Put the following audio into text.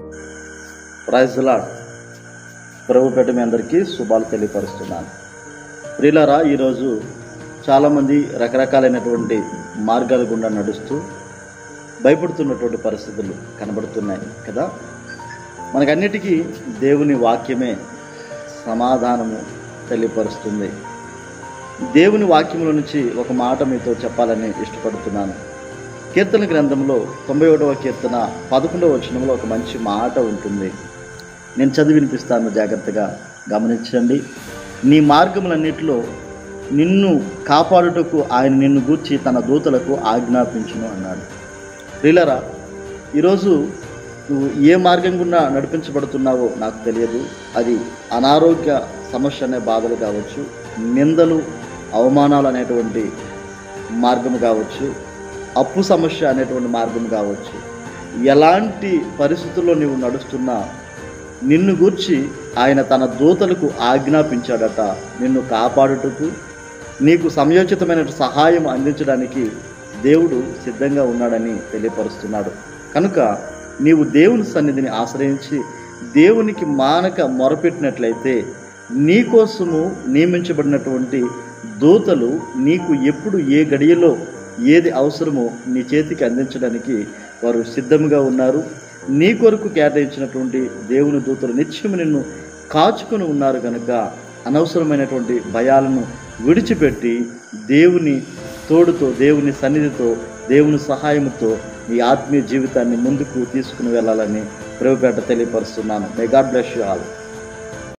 Praise the lord. ప్రభుపేట మీ అందరికీ శుభాలు తెలియపరుస్తున్నాను. ప్రియులారా, ఈరోజు చాలామంది రకరకాలైనటువంటి మార్గాల గుండా నడుస్తూ భయపడుతున్నటువంటి పరిస్థితులు కనబడుతున్నాయి కదా. మనకన్నిటికీ దేవుని వాక్యమే సమాధానము తెలియపరుస్తుంది. దేవుని వాక్యంలో నుంచి ఒక మాట మీతో చెప్పాలని ఇష్టపడుతున్నాను. కీర్తన గ్రంథంలో 91వ కీర్తన 11వ వచనంలో ఒక మంచి మాట ఉంటుంది. నేను చదివి వినిపిస్తాను, జాగ్రత్తగా గమనించండి. నీ మార్గములన్నిటిలో నిన్ను కాపాడుటకు ఆయన నిన్ను గూర్చి తన దూతలకు ఆజ్ఞాపించును అన్నాడు. ప్రియులారా, ఈరోజు నువ్వు ఏ మార్గం గుండా నడిపించబడుతున్నావో నాకు తెలియదు. అది అనారోగ్య సమస్య అనే బాధలు కావచ్చు, నిందలు అవమానాలు అనేటువంటి మార్గము కావచ్చు, అప్పు సమస్య అనేటువంటి మార్గం కావచ్చు. ఎలాంటి పరిస్థితుల్లో నువ్వు నడుస్తున్నా నిన్ను గూర్చి ఆయన తన దూతలకు ఆజ్ఞాపించాడట. నిన్ను కాపాడుటకు, నీకు సమయోచితమైన సహాయం అందించడానికి దేవుడు సిద్ధంగా ఉన్నాడని తెలియపరుస్తున్నాడు. కనుక నీవు దేవుని సన్నిధిని ఆశ్రయించి దేవునికి మానక మొరపెట్టినట్లయితే నీకోసము నియమించబడినటువంటి దూతలు నీకు ఎప్పుడు ఏ గడియలో ఏది అవసరమో నీ చేతికి అందించడానికి వారు సిద్ధంగా ఉన్నారు. నీ కొరకు కేటాయించినటువంటి దేవుని దూతలు నిత్యము నిన్ను కాచుకొని ఉన్నారు. కనుక అనవసరమైనటువంటి భయాలను విడిచిపెట్టి దేవుని తోడుతో, దేవుని సన్నిధితో, దేవుని సహాయంతో నీ ఆత్మీయ జీవితాన్ని ముందుకు తీసుకుని వెళ్ళాలని ప్రభుపేట తెలియపరుస్తున్నాను. May God bless you all.